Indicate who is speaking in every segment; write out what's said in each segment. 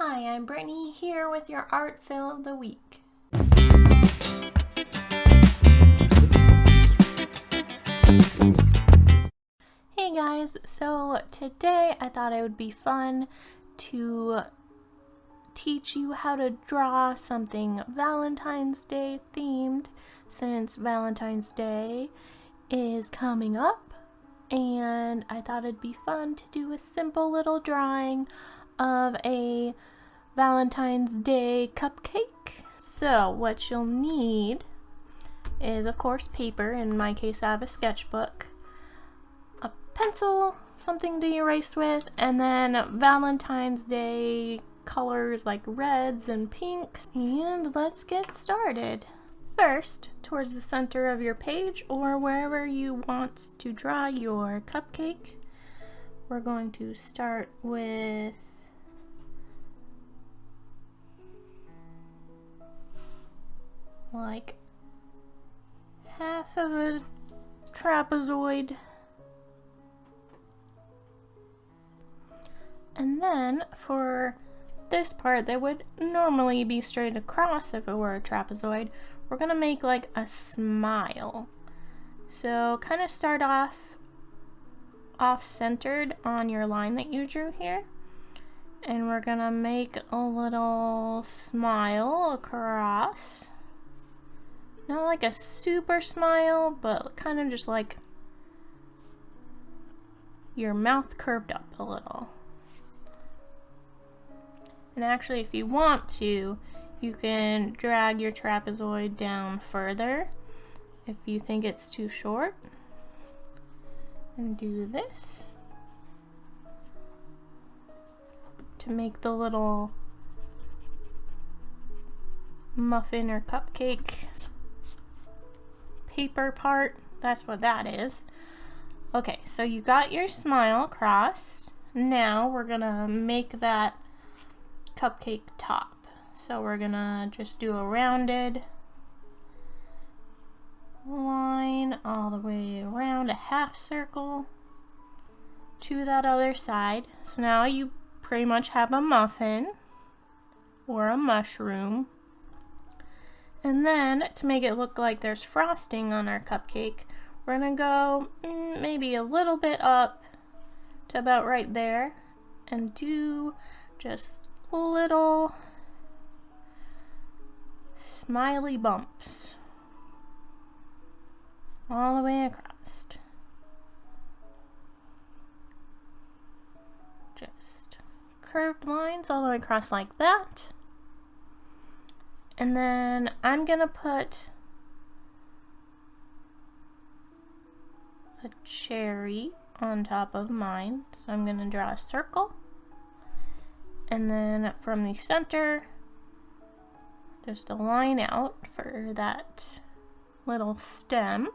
Speaker 1: Hi, I'm Brittany here with your art fill of the week. Hey guys, so today I thought it would be fun to teach you how to draw something Valentine's Day themed, since Valentine's Day is coming up, and I thought it'd be fun to do a simple little drawing of a Valentine's Day cupcake. So what you'll need is, of course, paper. In my case, I have a sketchbook, a pencil, something to erase with, and then Valentine's Day colors like reds and pinks. And let's get started. First, towards the center of your page or wherever you want to draw your cupcake, we're going to start with like half of a trapezoid, and then for this part that would normally be straight across if it were a trapezoid, we're gonna make like a smile. So kind of start off-centered on your line that you drew here, and we're gonna make a little smile across. Not like a super smile, but kind of just like your mouth curved up a little. And actually, if you want to, you can drag your trapezoid down further if you think it's too short. And do this to make the little muffin or cupcake paper part. That's what that is. Okay, so you got your smile across. Now we're gonna make that cupcake top. So we're gonna just do a rounded line all the way around, a half circle to that other side. So now you pretty much have a muffin or a mushroom. And then to make it look like there's frosting on our cupcake, we're gonna go maybe a little bit up to about right there and do just little smiley bumps all the way across. Just curved lines all the way across like that. And then I'm gonna put a cherry on top of mine. So I'm gonna draw a circle. And then from the center, just a line out for that little stem.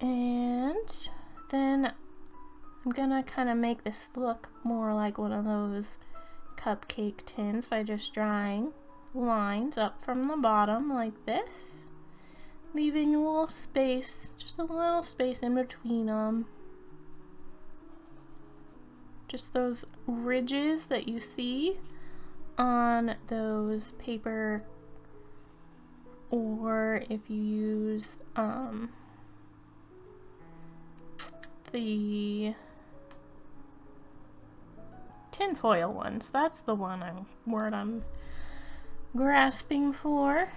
Speaker 1: And then I'm gonna kind of make this look more like one of those cupcake tins by just drawing lines up from the bottom like this, leaving a little space, just a little space in between them. Just those ridges that you see on those paper, or if you use the tinfoil ones. That's the word I'm grasping for.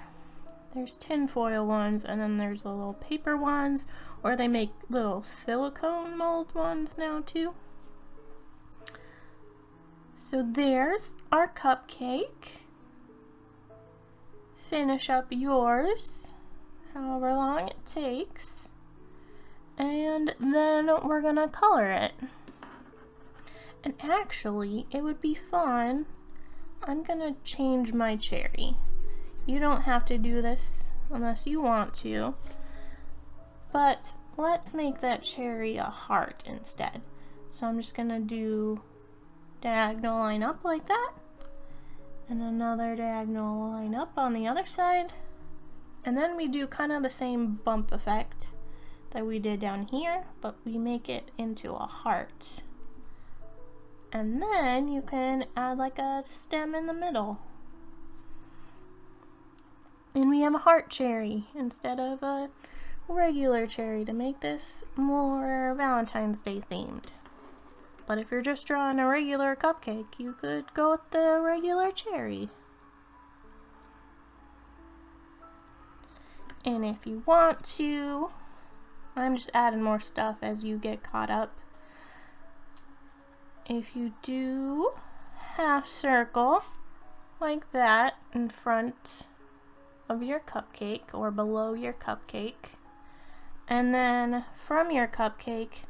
Speaker 1: There's tinfoil ones, and then there's the little paper ones, or they make little silicone mold ones now too. So there's our cupcake. Finish up yours, however long it takes, and then we're gonna color it. And actually, it would be fun. I'm gonna change my cherry. You don't have to do this unless you want to, but let's make that cherry a heart instead. So I'm just gonna do diagonal line up like that, and another diagonal line up on the other side, and then we do kind of the same bump effect that we did down here, but we make it into a heart. And then you can add like a stem in the middle. And we have a heart cherry instead of a regular cherry to make this more Valentine's Day themed. But if you're just drawing a regular cupcake, you could go with the regular cherry. And if you want to, I'm just adding more stuff as you get caught up. If you do half circle like that in front of your cupcake or below your cupcake, and then from your cupcake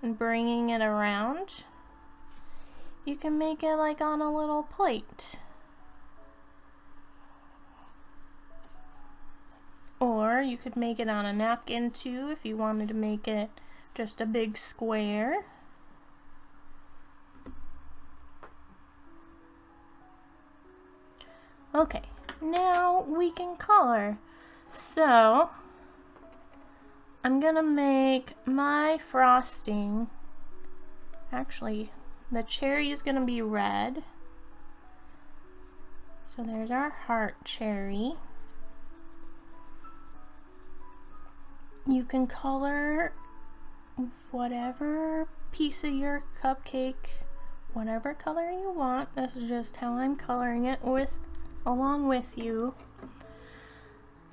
Speaker 1: and bringing it around, you can make it like on a little plate. Or you could make it on a napkin too if you wanted to make it just a big square. Okay, now we can color. So I'm gonna make my frosting, actually the cherry is gonna be red. So there's our heart cherry. You can color whatever piece of your cupcake, whatever color you want. This is just how I'm coloring it along with you.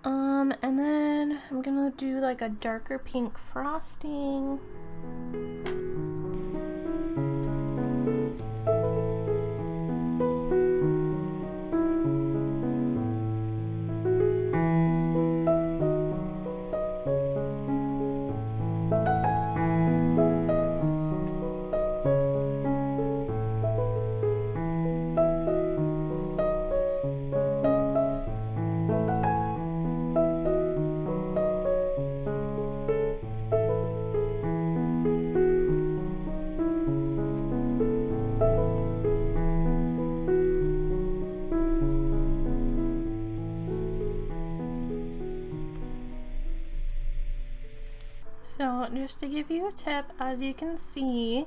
Speaker 1: And then I'm gonna do like a darker pink frosting. So just to give you a tip, as you can see,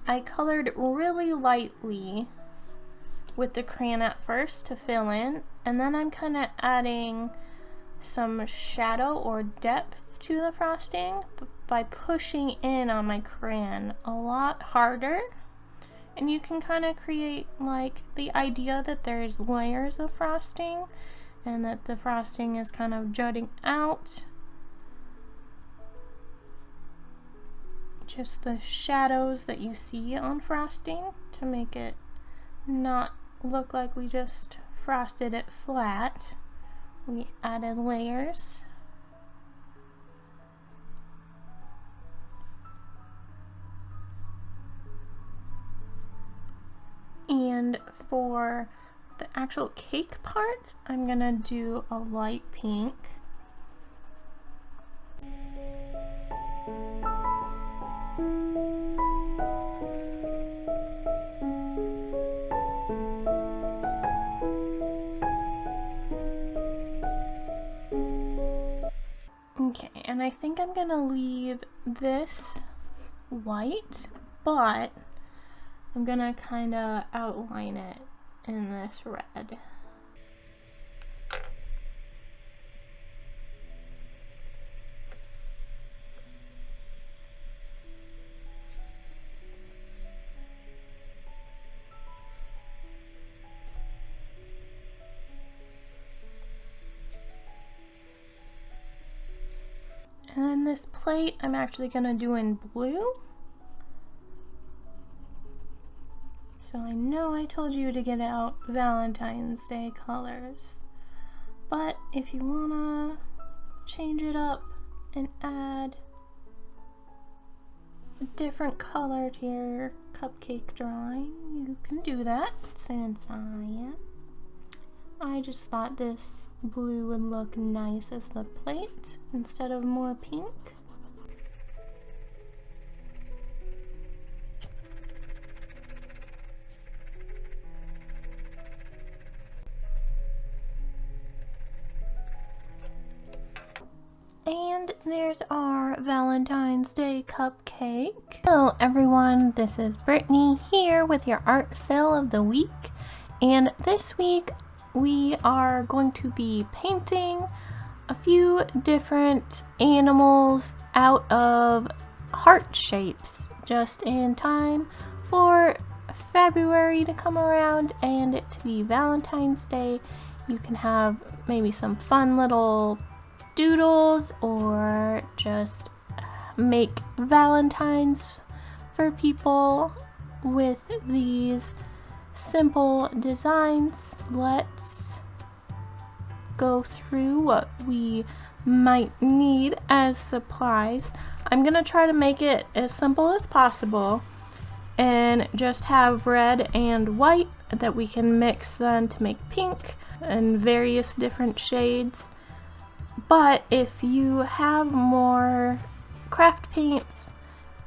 Speaker 1: I colored really lightly with the crayon at first to fill in, and then I'm kind of adding some shadow or depth to the frosting by pushing in on my crayon a lot harder. And you can kind of create like the idea that there's layers of frosting and that the frosting is kind of jutting out. Just the shadows that you see on frosting to make it not look like we just frosted it flat. We added layers. And for the actual cake part, I'm gonna do a light pink. Okay, and I think I'm gonna leave this white, but I'm gonna kind of outline it in this red. And then this plate I'm actually gonna do in blue. So I know I told you to get out Valentine's Day colors, but if you wanna change it up and add a different color to your cupcake drawing, you can do that since I just thought this blue would look nice as the plate instead of more pink. And there's our Valentine's Day cupcake. Hello everyone, this is Brittany here with your art fill of the week, and this week we are going to be painting a few different animals out of heart shapes just in time for February to come around and it to be Valentine's Day. You can have maybe some fun little doodles or just make valentines for people with these simple designs. Let's go through what we might need as supplies. I'm gonna try to make it as simple as possible and just have red and white that we can mix then to make pink and various different shades. But if you have more craft paints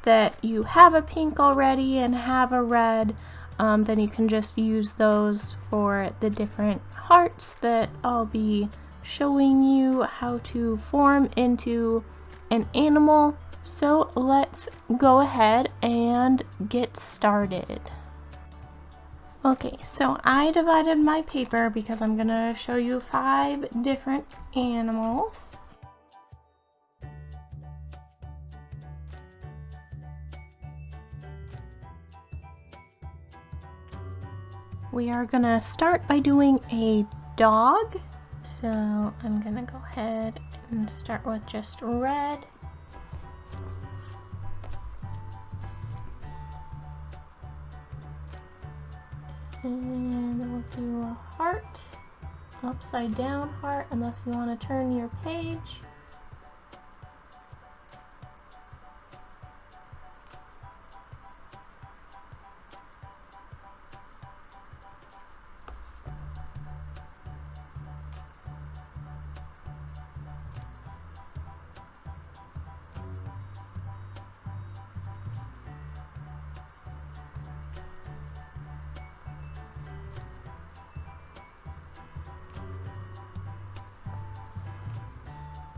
Speaker 1: that you have a pink already and have a red, then you can just use those for the different hearts that I'll be showing you how to form into an animal. So let's go ahead and get started. Okay, so I divided my paper because I'm gonna show you 5 different animals. We are gonna start by doing a dog. So I'm gonna go ahead and start with just red. And we'll do a heart, upside down heart, unless you want to turn your page.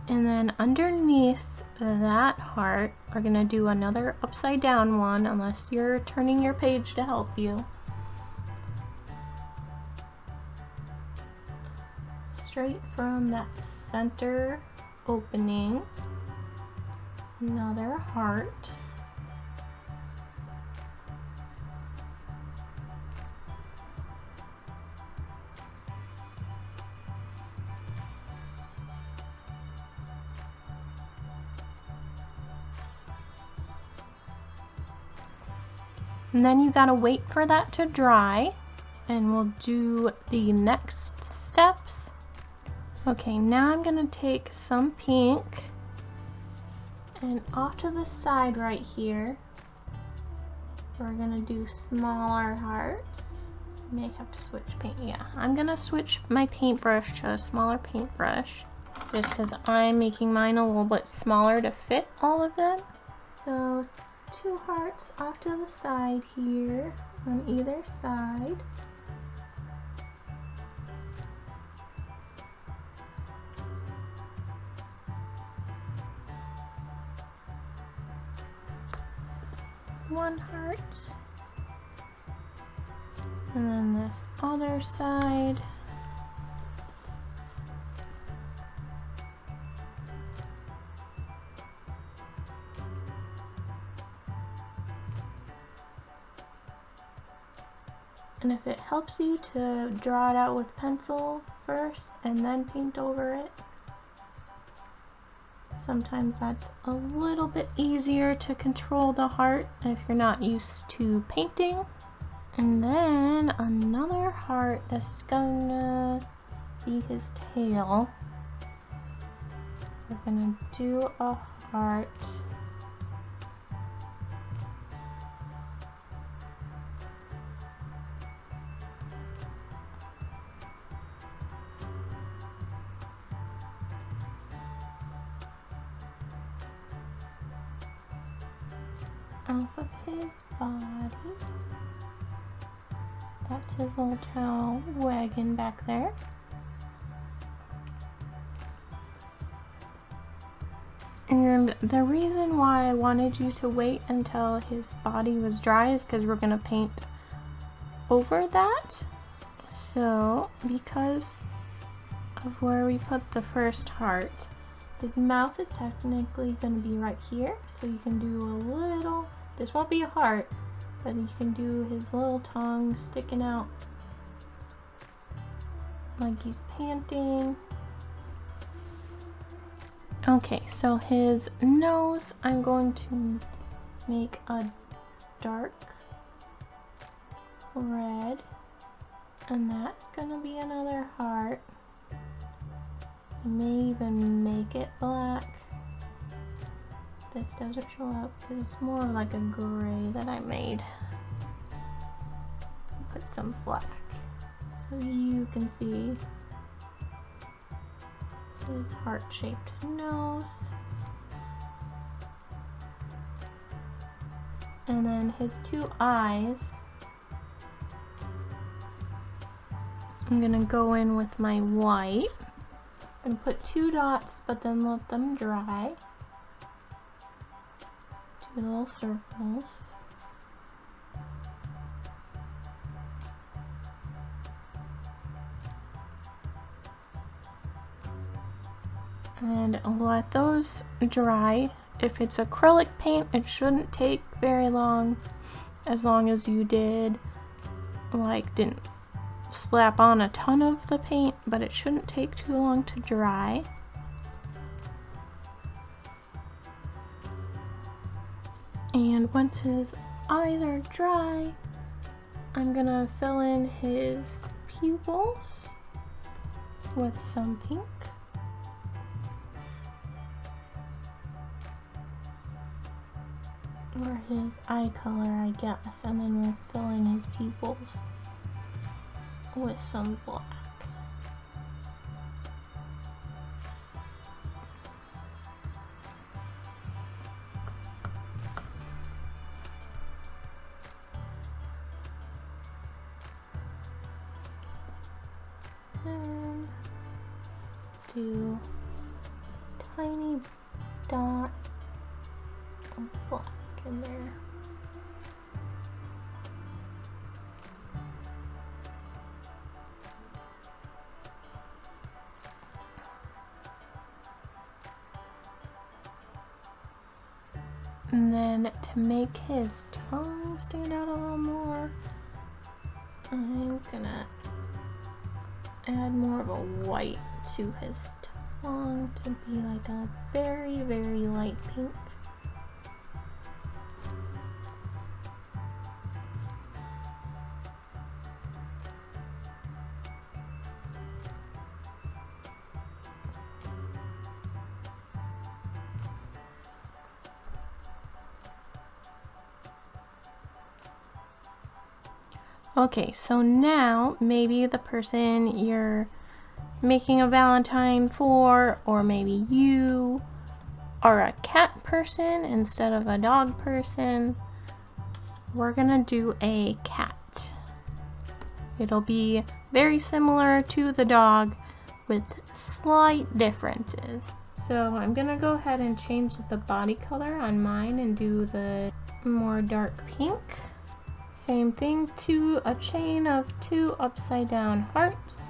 Speaker 1: And then underneath that heart, we're gonna do another upside down one, unless you're turning your page to help you. Straight from that center opening, another heart. And then you gotta wait for that to dry, and we'll do the next steps. Okay, now I'm gonna take some pink, and off to the side right here, we're gonna do smaller hearts. May have to switch paint. Yeah, I'm gonna switch my paintbrush to a smaller paintbrush, just because I'm making mine a little bit smaller to fit all of them. So 2 hearts off to the side here on either side. One heart. And then this other side. And if it helps you to draw it out with pencil first and then paint over it, sometimes that's a little bit easier to control the heart if you're not used to painting. And then another heart, this is gonna be his tail. We're gonna do a heart. Off of his body. That's his little tail wagging back there. And the reason why I wanted you to wait until his body was dry is because we're going to paint over that. So, because of where we put the first heart, his mouth is technically going to be right here. So you can do a little, this won't be a heart, but you can do his little tongue sticking out like he's panting. Okay, so his nose, I'm going to make a dark red, and that's gonna be another heart. I may even make it black. This doesn't show up because it's more like a gray that I made. Put some black so you can see his heart-shaped nose. And then his two eyes, I'm gonna go in with my white and put 2 dots, but then let them dry. 2 little circles. And let those dry. If it's acrylic paint, it shouldn't take very long, as long as you didn't slap on a ton of the paint, but it shouldn't take too long to dry. And once his eyes are dry, I'm gonna fill in his pupils with some pink. Or his eye color, I guess, and then we'll fill in his pupils with some black. And do tiny dot of black in there. And then to make his tongue stand out a little more, I'm gonna add more of a white to his tongue to be like a very, very light pink. Okay, so now maybe the person you're making a Valentine for, or maybe you are a cat person instead of a dog person, we're gonna do a cat. It'll be very similar to the dog with slight differences. So I'm gonna go ahead and change the body color on mine and do the more dark pink. Same thing, a chain of 2 upside down hearts.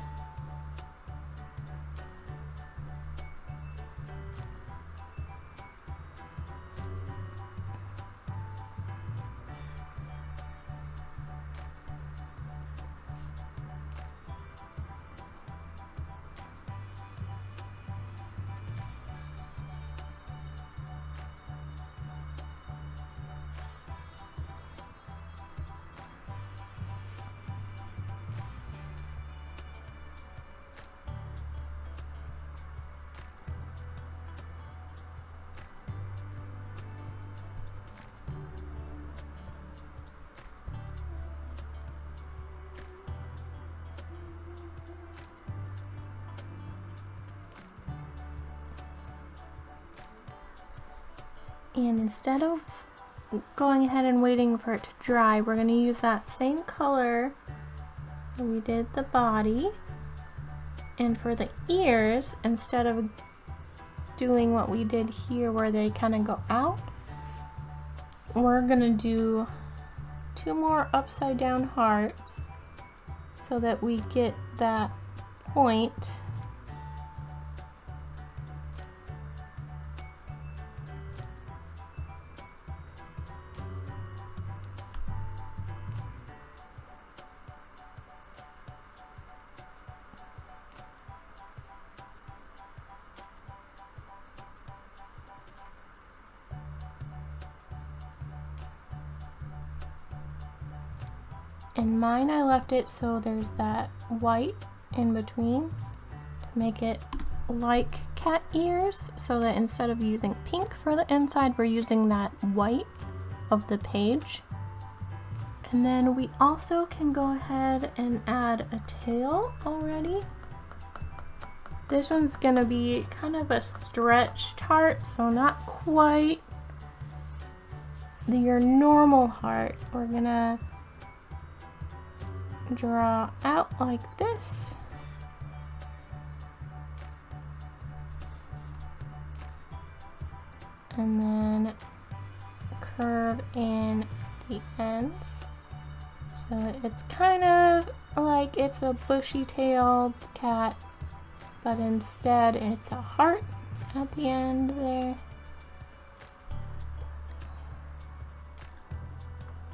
Speaker 1: And instead of going ahead and waiting for it to dry, we're going to use that same color that we did the body. And for the ears, instead of doing what we did here where they kind of go out. We're gonna do 2 more upside down hearts so that we get that point. In mine, I left it so there's that white in between to make it like cat ears, so that instead of using pink for the inside, we're using that white of the page. And then we also can go ahead and add a tail already. This one's gonna be kind of a stretched heart, so not quite your normal heart. We're gonna draw out like this. And then curve in the ends. So it's kind of like it's a bushy-tailed cat, but instead it's a heart at the end there.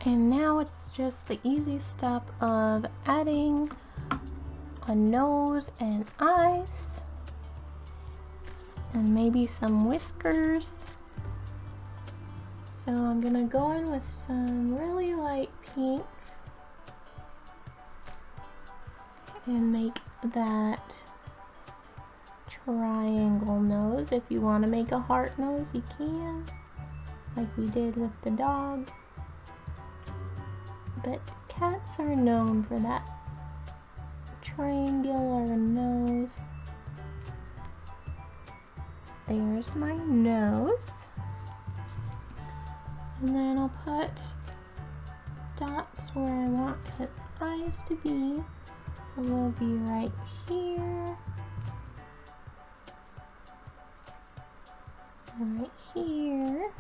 Speaker 1: And now it's just the easy step of adding a nose and eyes and maybe some whiskers. So I'm gonna go in with some really light pink and make that triangle nose. If you want to make a heart nose, you can, like we did with the dog. But cats are known for that triangular nose. There's my nose. And then I'll put dots where I want his eyes to be. So they'll be right here. Right here.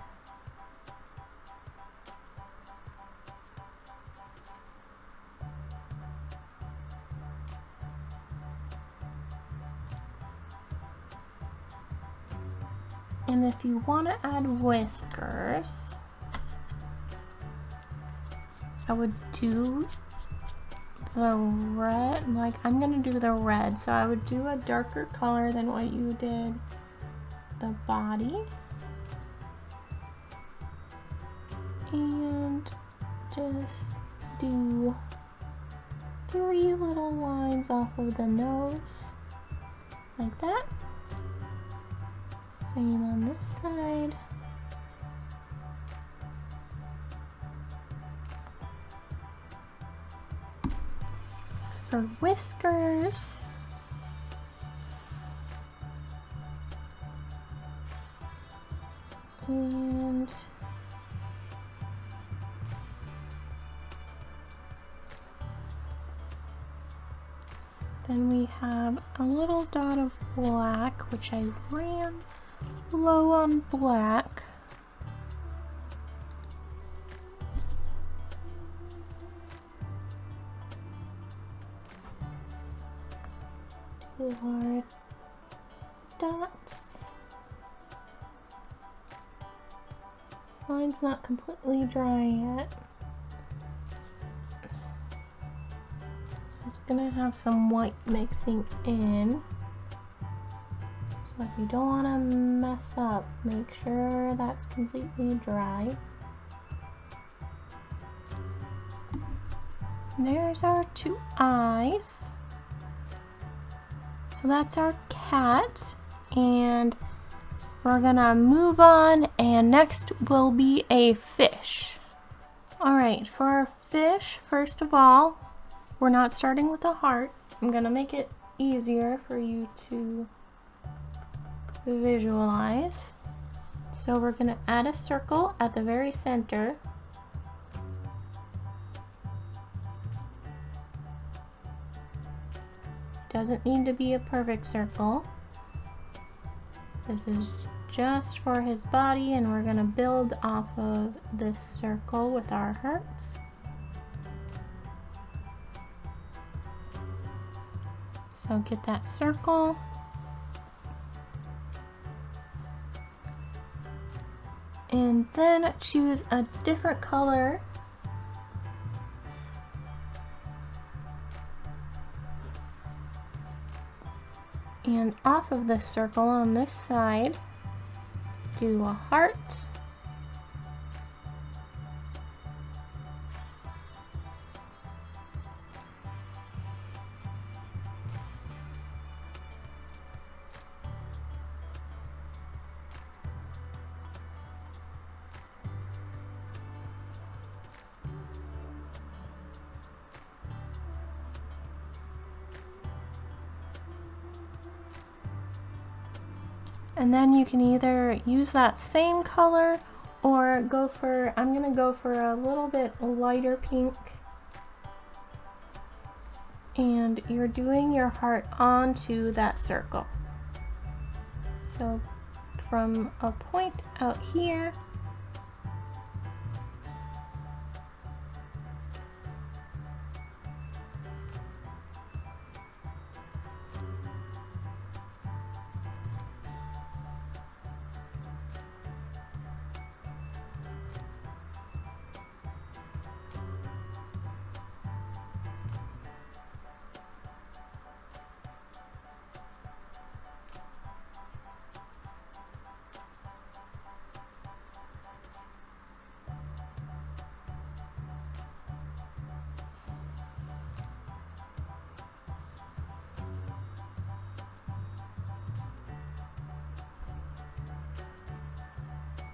Speaker 1: And if you want to add whiskers, I would do the red, like I'm gonna do the red, so I would do a darker color than what you did the body, and just do 3 little lines off of the nose like that. Same on this side. For whiskers, and then we have a little dot of black, which I ran low on black. Do our dots. Mine's not completely dry yet, so it's gonna have some white mixing in. So if you don't want to mess up, make sure that's completely dry. There's our 2 eyes. So that's our cat, and we're gonna move on, and next will be a fish. Alright, for our fish, first of all, we're not starting with a heart. I'm gonna make it easier for you to visualize. So we're gonna add a circle at the very center. Doesn't need to be a perfect circle. This is just for his body, and we're gonna build off of this circle with our hearts. So get that circle. And then choose a different color. And off of this circle on this side, do a heart. And then you can either use that same color or go for, I'm gonna go for a little bit lighter pink. And you're doing your heart onto that circle. So from a point out here,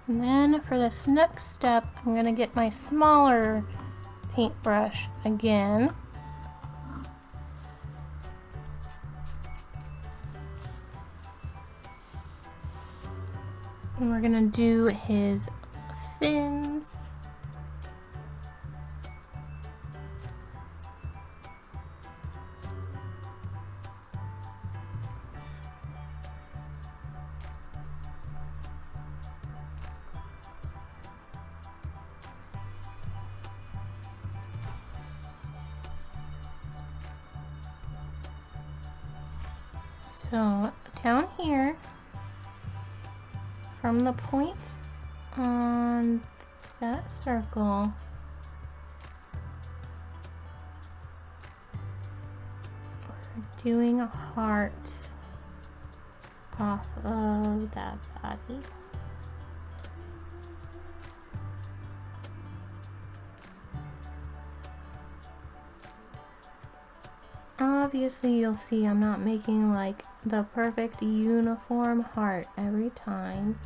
Speaker 1: and then for this next step, I'm gonna get my smaller paintbrush again. And we're gonna do his fins. So down here, from the point on that circle, we're doing a heart off of that body. Obviously, you'll see I'm not making like the perfect uniform heart every time.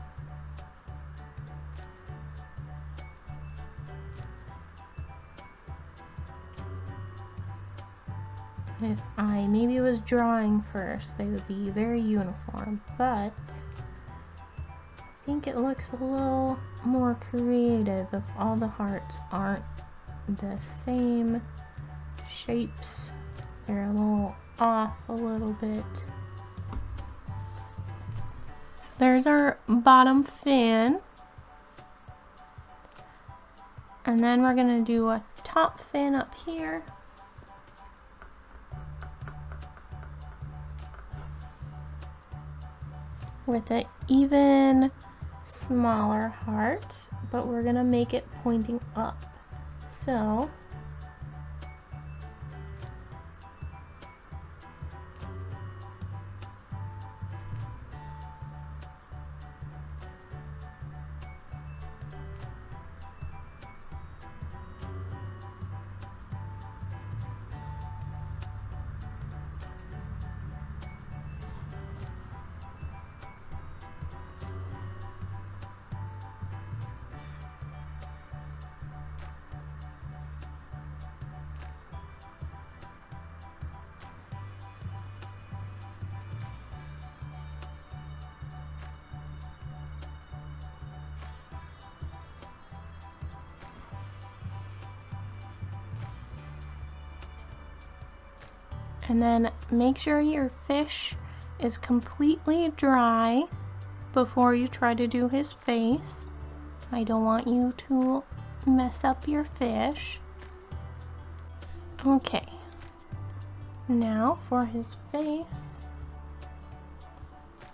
Speaker 1: If I maybe was drawing first, they would be very uniform, but I think it looks a little more creative if all the hearts aren't the same shapes. They're a little off a little bit. So there's our bottom fin. And then we're gonna do a top fin up here. With an even smaller heart, but we're gonna make it pointing up. So and then make sure your fish is completely dry before you try to do his face. I don't want you to mess up your fish. Okay. Now for his face,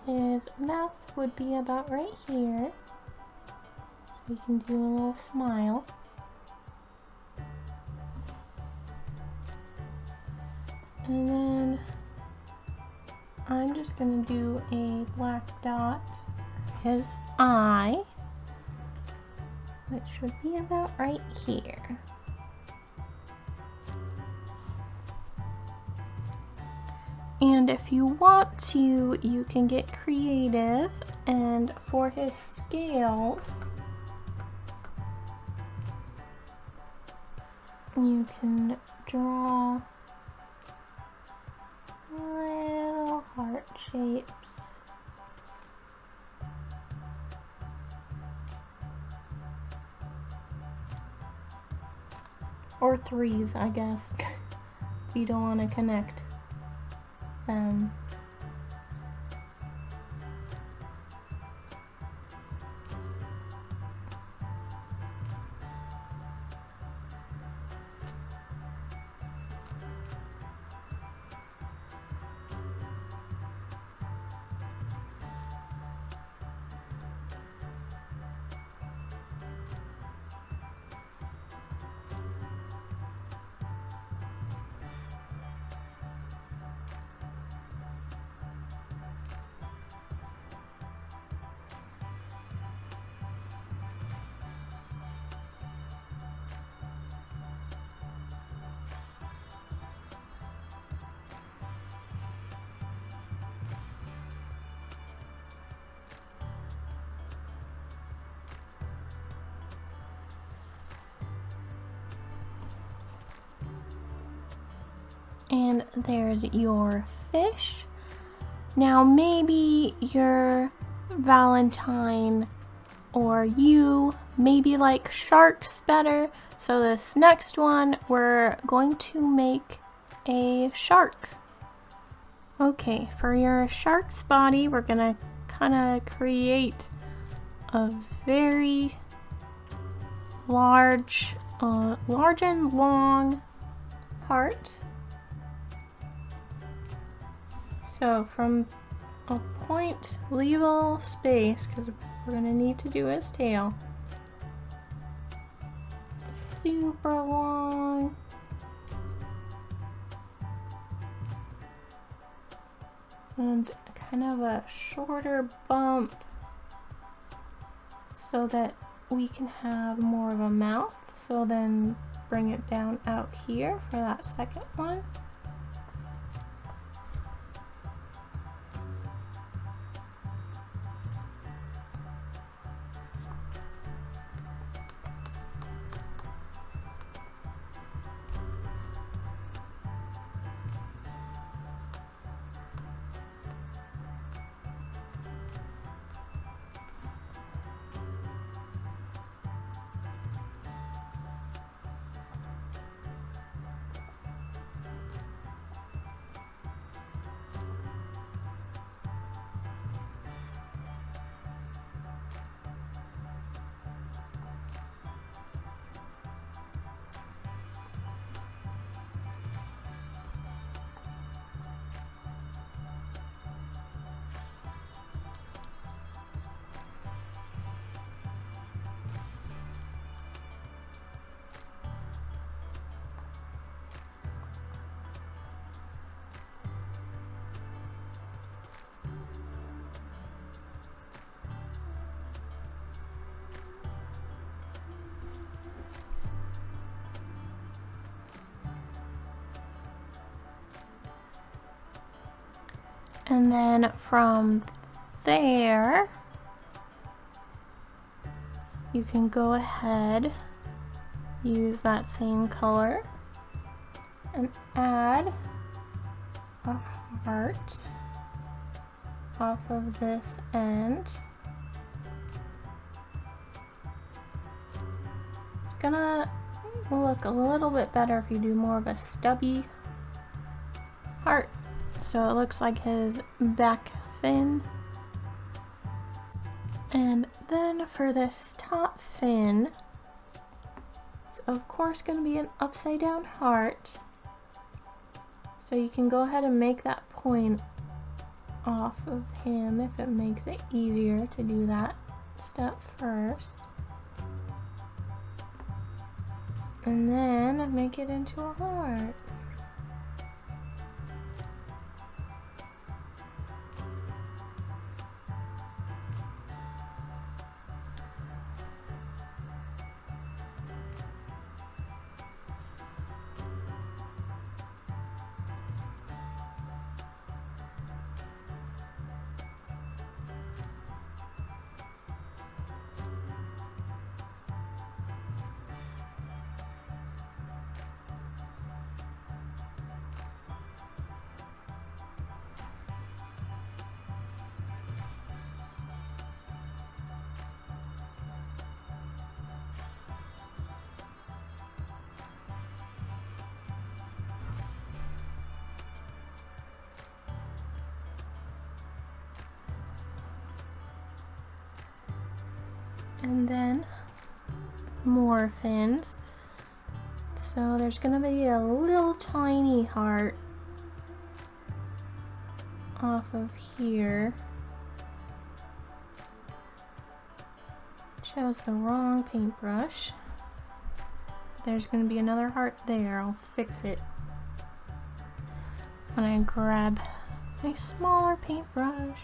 Speaker 1: his mouth would be about right here. So we can do a little smile. And then I'm just going to do a black dot for his eye, which should be about right here. And if you want to, you can get creative, and for his scales, you can draw little heart shapes. Or threes, I guess, if you don't want to connect them. And there's your fish. Now maybe your Valentine or you maybe like sharks better. So this next one, we're going to make a shark. Okay, for your shark's body, we're gonna kind of create a very large and long heart. So from a point, leave a little space because we're gonna need to do his tail. Super long. And kind of a shorter bump so that we can have more of a mouth. So then bring it down out here for that second one. And then from there, you can go ahead, use that same color, and add a heart off of this end. It's gonna look a little bit better if you do more of a stubby heart. So it looks like his back fin. And then for this top fin, it's of course going to be an upside down heart. So you can go ahead and make that point off of him if it makes it easier to do that step first. And then make it into a heart. And then more fins. So there's gonna be a little tiny heart off of here. Chose the wrong paintbrush. There's gonna be another heart there. I'll fix it when I grab a smaller paintbrush.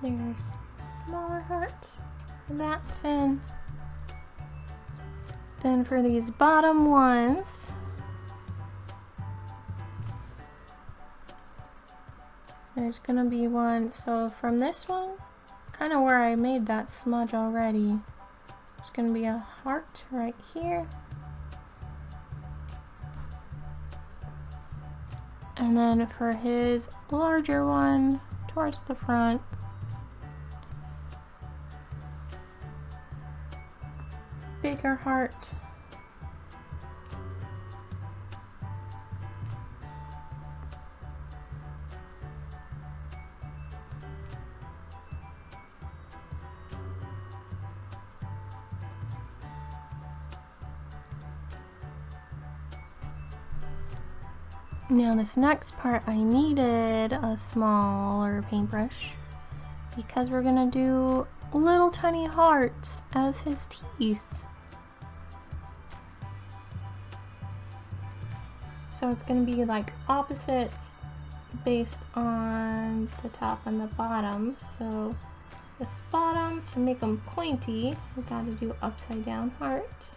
Speaker 1: There's smaller hearts for that fin. Then for these bottom ones, there's gonna be one. So from this one, kind of where I made that smudge already, there's gonna be a heart right here. And then for his larger one, towards the front, bigger heart. Now this next part I needed a smaller paintbrush because we're gonna do little tiny hearts as his teeth. So it's going to be like opposites based on the top and the bottom. So this bottom, to make them pointy, we got to do upside down heart.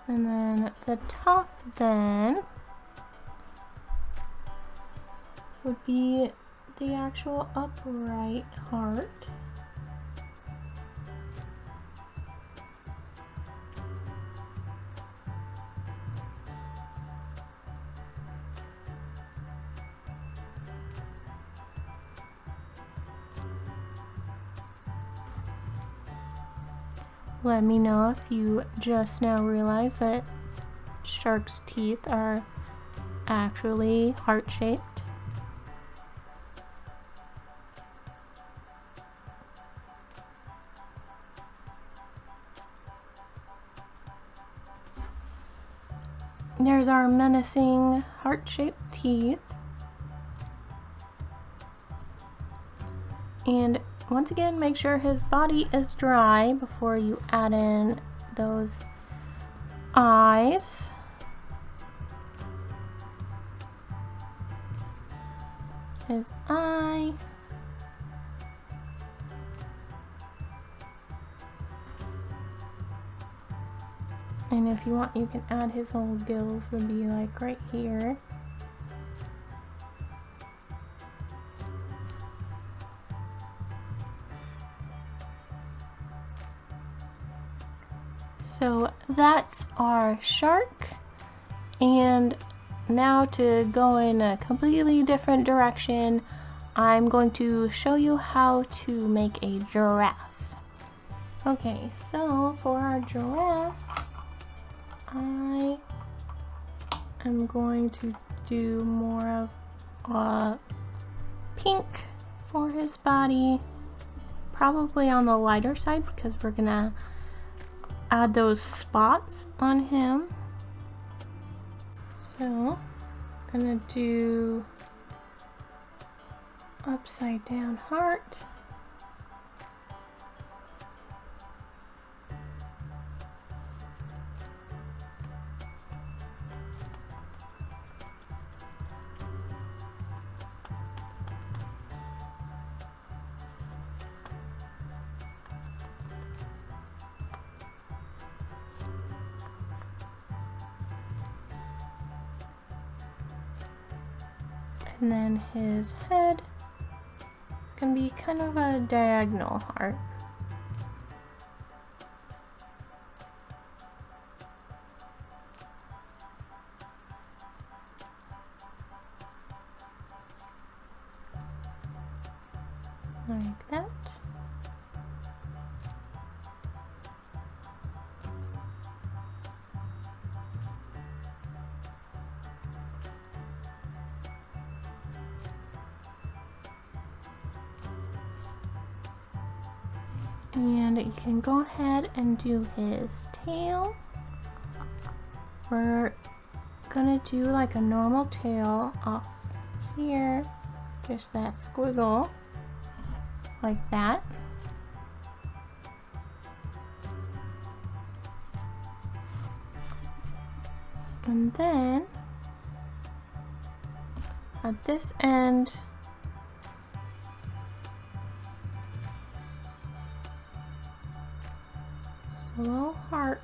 Speaker 1: And then the top then would be the actual upright heart. Let me know if you just now realize that shark's teeth are actually heart-shaped. There's our menacing heart-shaped teeth. And once again, make sure his body is dry before you add in those eyes. His eye. And if you want, you can add his little gills, would be like right here. So that's our shark, and now to go in a completely different direction, I'm going to show you how to make a giraffe. Okay, so for our giraffe, I am going to do more of pink for his body, probably on the lighter side because we're gonna add those spots on him. So I'm gonna do upside down heart. And then his head is going to be kind of a diagonal heart. Like that. And you can go ahead and do his tail. We're gonna do like a normal tail off here, just that squiggle, like that. And then at this end, a little heart.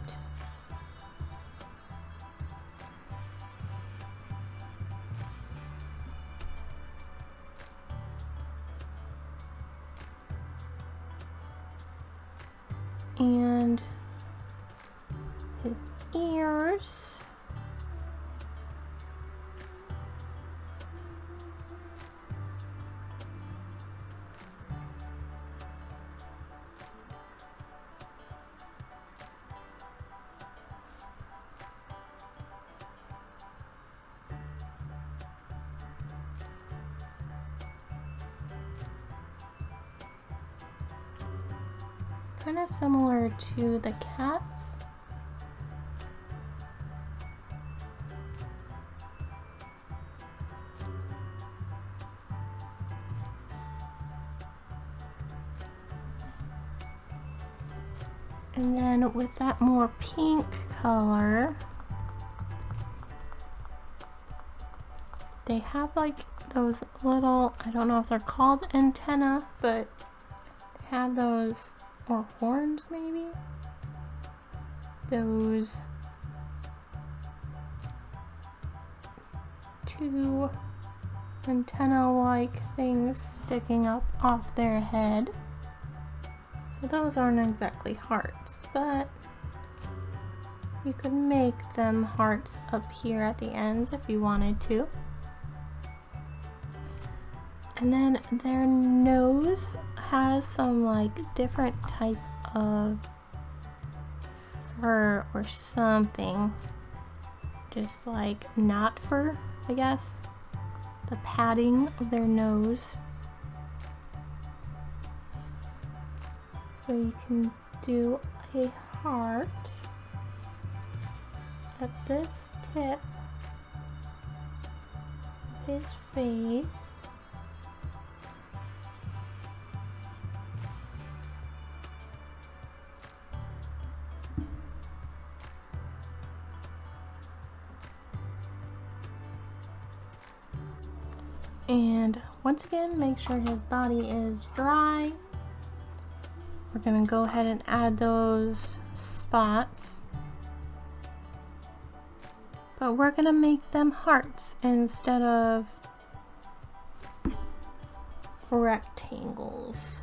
Speaker 1: And his ears. Kind of similar to the cats. And then with that more pink color, they have like those little, I don't know if they're called antenna, but they have those, or horns maybe? Those two antenna-like things sticking up off their head. So those aren't exactly hearts, but you could make them hearts up here at the ends if you wanted to. And then their nose has some like different type of fur or something. Just like not fur, I guess. The padding of their nose. So you can do a heart at this tip of his face. And once again, make sure his body is dry. We're gonna go ahead and add those spots. But we're gonna make them hearts instead of rectangles.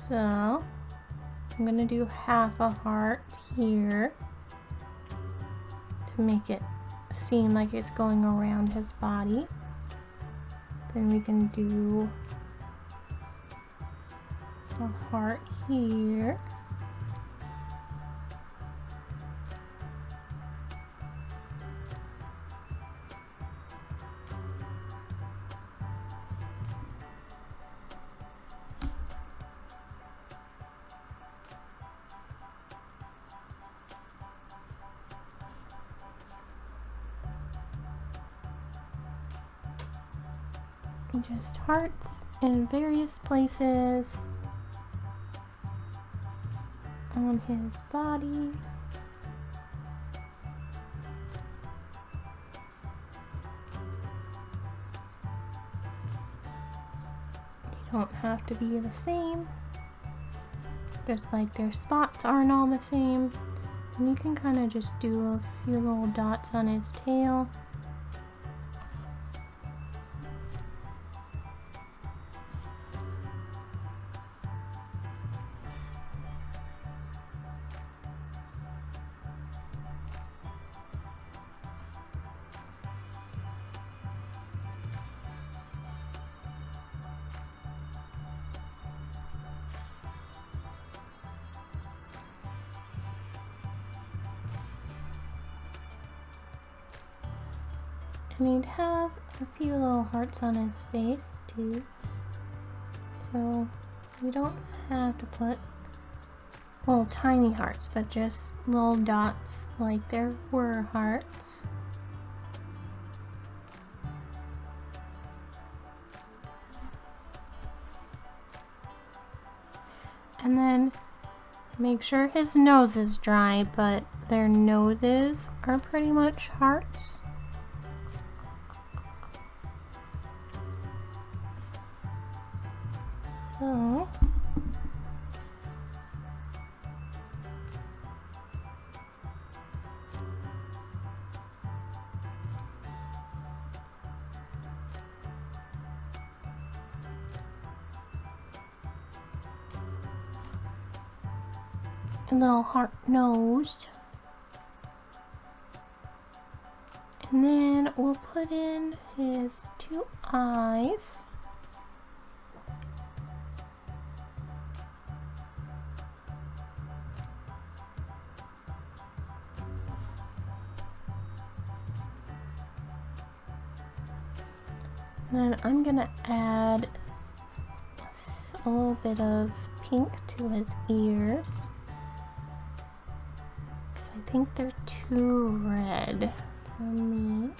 Speaker 1: So I'm gonna do half a heart here to make it seem like it's going around his body. Then we can do a heart here. Just hearts in various places on his body. They don't have to be the same, just like their spots aren't all the same. And you can kind of just do a few little dots on his tail. And he'd have a few little hearts on his face too. So you don't have to put little tiny hearts, but just little dots like there were hearts. And then make sure his nose is dry, but their noses are pretty much hearts. So a little heart nose. And then we'll put in his two eyes. And then I'm gonna add a little bit of pink to his ears, because I think they're too red for me.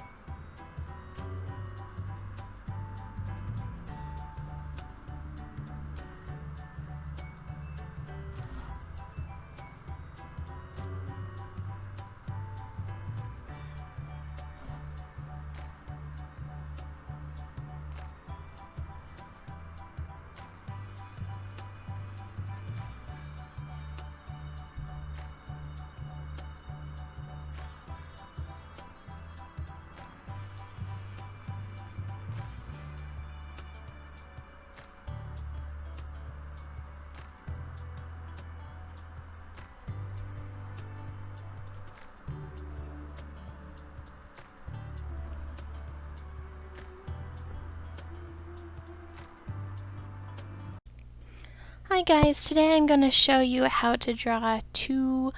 Speaker 1: Hi guys, today I'm going to show you how to draw two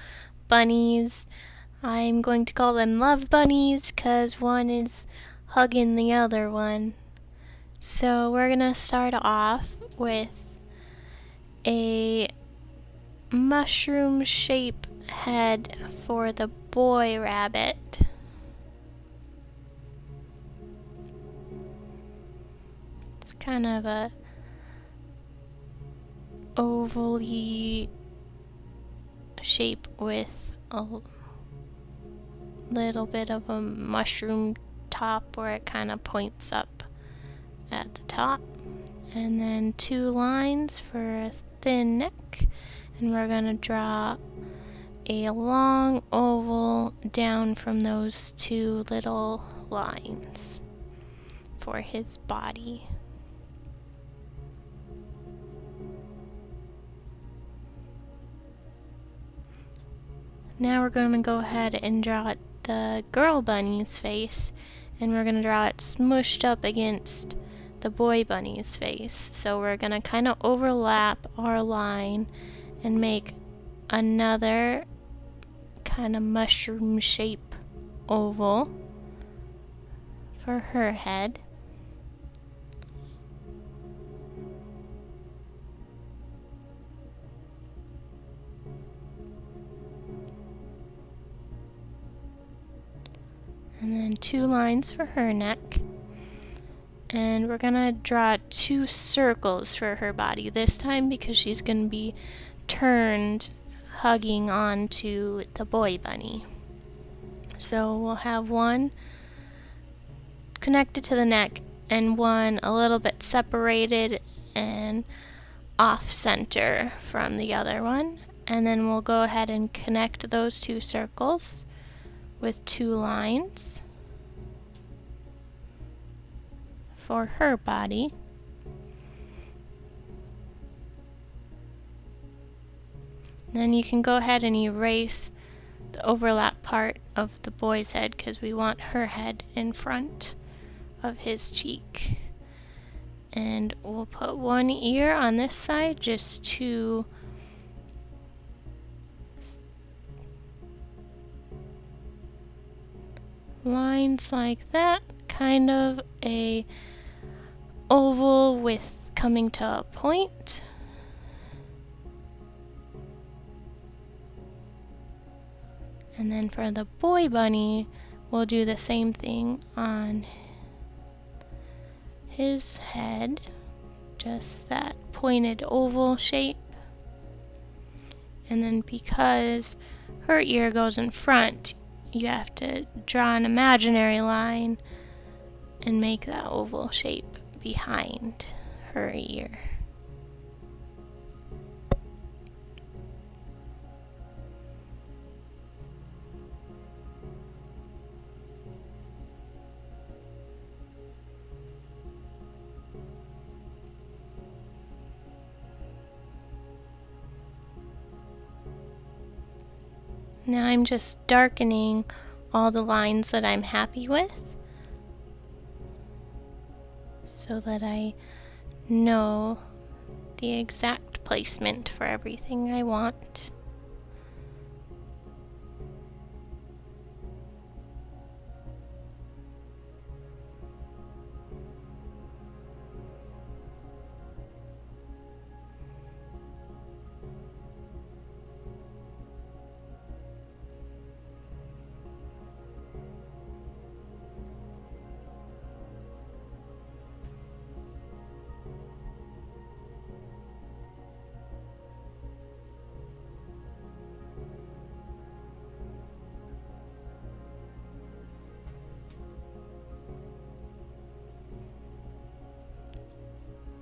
Speaker 1: bunnies. I'm going to call them love bunnies because one is hugging the other one. So we're going to start off with a mushroom shape head for the boy rabbit. It's kind of a ovally shape with a little bit of a mushroom top where it kind of points up at the top, and then two lines for a thin neck, and we're going to draw a long oval down from those two little lines for his body. Now we're going to go ahead and draw the girl bunny's face, and we're going to draw it smushed up against the boy bunny's face. So we're going to kind of overlap our line and make another kind of mushroom shape oval for her head. And then 2 lines for her neck. And we're gonna draw 2 circles for her body this time because she's gonna be turned hugging onto the boy bunny. So we'll have one connected to the neck and one a little bit separated and off center from the other one. And then we'll go ahead and connect those 2 circles with 2 lines for her body. Then you can go ahead and erase the overlap part of the boy's head because we want her head in front of his cheek. And we'll put 1 ear on this side just to lines like that, kind of a oval with coming to a point. And then for the boy bunny, we'll do the same thing on his head, just that pointed oval shape. And then because her ear goes in front, you have to draw an imaginary line and make that oval shape behind her ear. Now I'm just darkening all the lines that I'm happy with so that I know the exact placement for everything I want.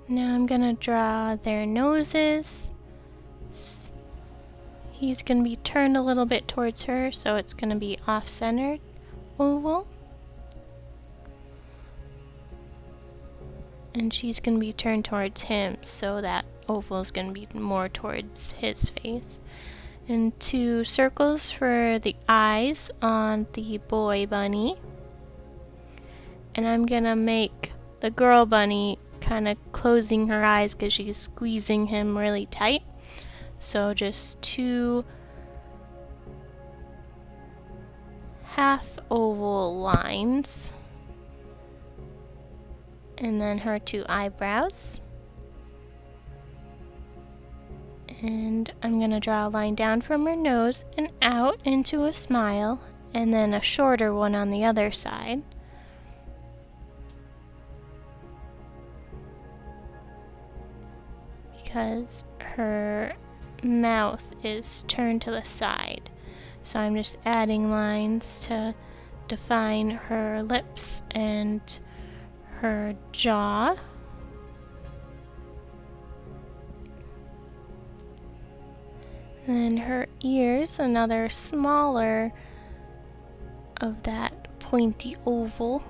Speaker 1: Now I'm gonna draw their noses. He's gonna be turned a little bit towards her, so it's gonna be off-centered oval. And she's gonna be turned towards him, so that oval is gonna be more towards his face. And 2 circles for the eyes on the boy bunny. And I'm gonna make the girl bunny kind of closing her eyes because she's squeezing him really tight. So just 2 half oval lines. And then her 2 eyebrows. And I'm going to draw a line down from her nose and out into a smile, and then a shorter one on the other side. Because her mouth is turned to the side. So I'm just adding lines to define her lips and her jaw. And then her ears, another smaller of that pointy oval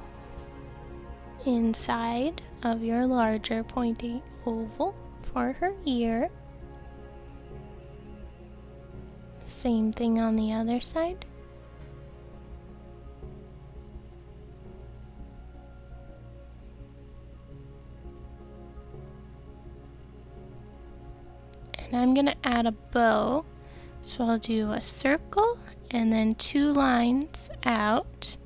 Speaker 1: inside of your larger pointy oval for her ear. Same thing on the other side. And I'm gonna add a bow. So I'll do a circle and then 2 lines out,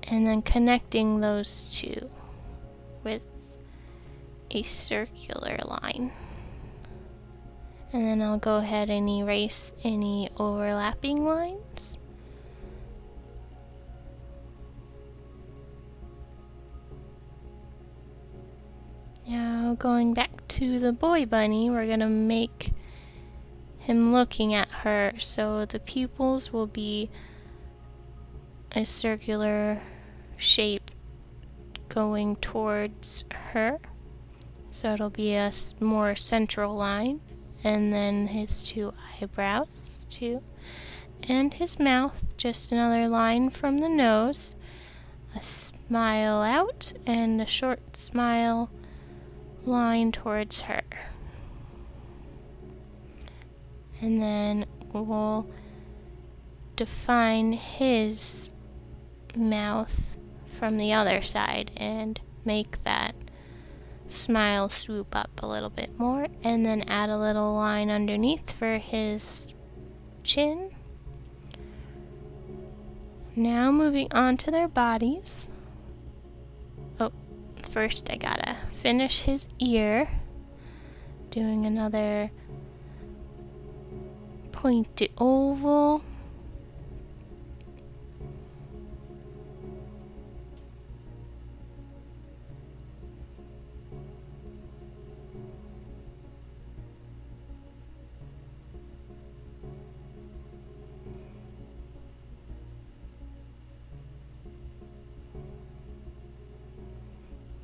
Speaker 1: and then connecting those 2 with a circular line. And then I'll go ahead and erase any overlapping lines. Now going back to the boy bunny, we're gonna make him looking at her, so the pupils will be a circular shape going towards her. So it'll be a more central line, and then his 2 eyebrows too, and his mouth, just another line from the nose, a smile out, and a short smile line towards her. And then we'll define his mouth from the other side and make that smile swoop up a little bit more, and then add a little line underneath for his chin. Now moving on to their bodies. Oh, first I gotta finish his ear, doing another pointed oval.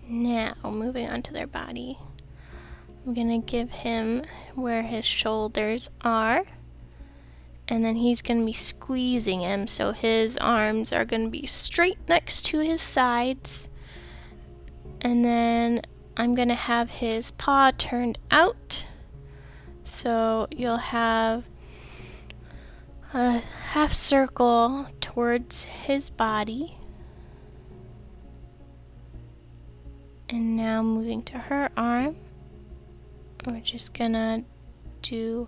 Speaker 1: Now, moving on to their body, I'm gonna give him where his shoulders are, and then he's gonna be squeezing him, so his arms are gonna be straight next to his sides, and then I'm gonna have his paw turned out, so you'll have a half circle towards his body. And now moving to her arm, we're just gonna do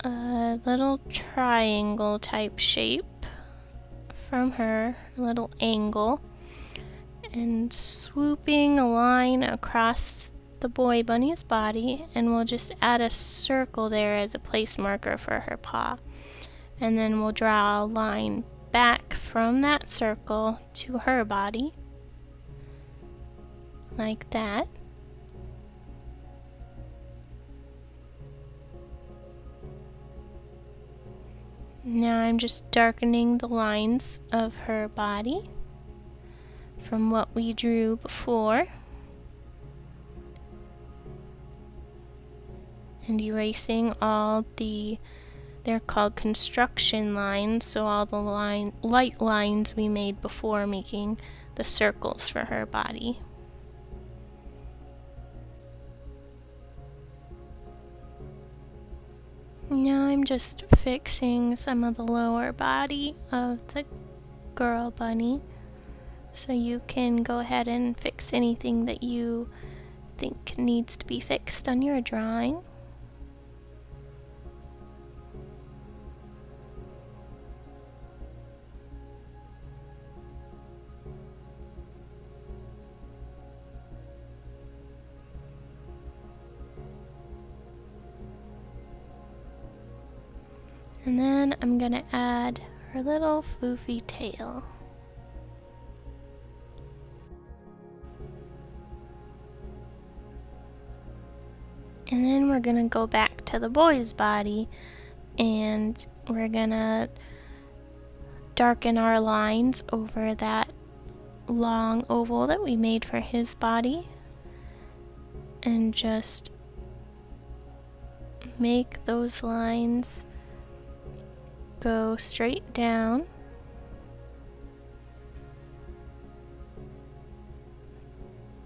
Speaker 1: a little triangle type shape from her, a little angle, and swooping a line across the boy bunny's body, and we'll just add a circle there as a place marker for her paw. And then we'll draw a line back from that circle to her body, like that. Now I'm just darkening the lines of her body from what we drew before, and erasing all they're called construction lines, so all the light lines we made before making the circles for her body. Now I'm just fixing some of the lower body of the girl bunny, so you can go ahead and fix anything that you think needs to be fixed on your drawing. And then I'm gonna add her little floofy tail. And then we're gonna go back to the boy's body, and we're gonna darken our lines over that long oval that we made for his body, and just make those lines go straight down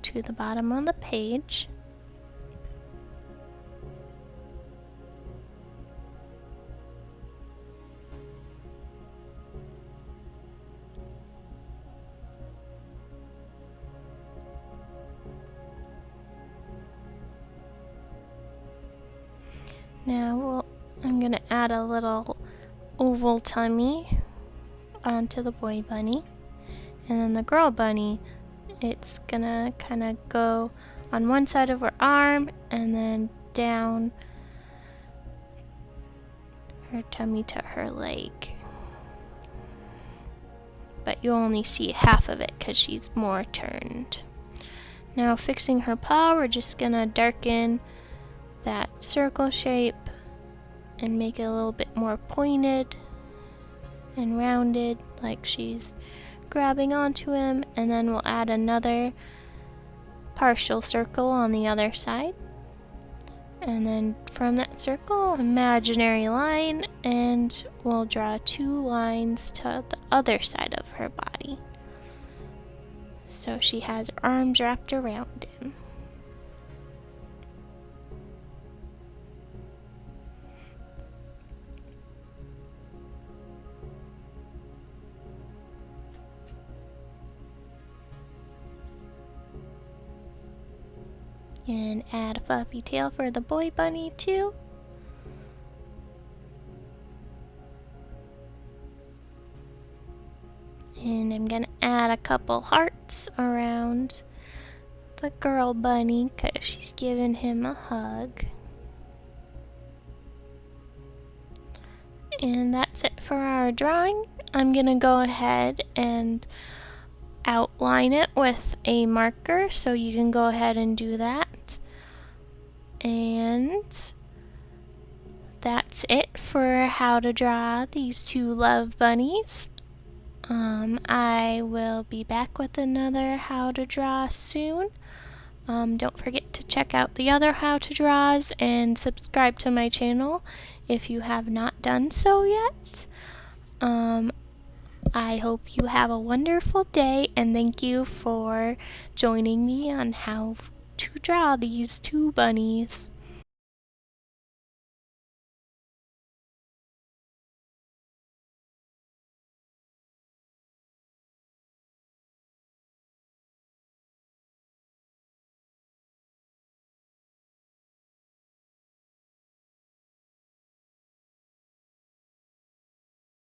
Speaker 1: to the bottom of the page. Now I'm gonna add a little oval tummy onto the boy bunny. And then the girl bunny, it's gonna kind of go on one side of her arm and then down her tummy to her leg. But you only see half of it because she's more turned. Now fixing her paw, we're just gonna darken that circle shape and make it a little bit more pointed and rounded, like she's grabbing onto him, and then we'll add another partial circle on the other side. And then from that circle, imaginary line, and we'll draw 2 lines to the other side of her body. So she has her arms wrapped around him. And add a fluffy tail for the boy bunny too. And I'm gonna add a couple hearts around the girl bunny because she's giving him a hug. And that's it for our drawing. I'm gonna go ahead and outline it with a marker, so you can go ahead and do that. And that's it for how to draw these 2 love bunnies. I will be back with another how to draw soon. Don't forget to check out the other how to draws and subscribe to my channel if you have not done so yet. I hope you have a wonderful day, and thank you for joining me on how to draw these 2 bunnies.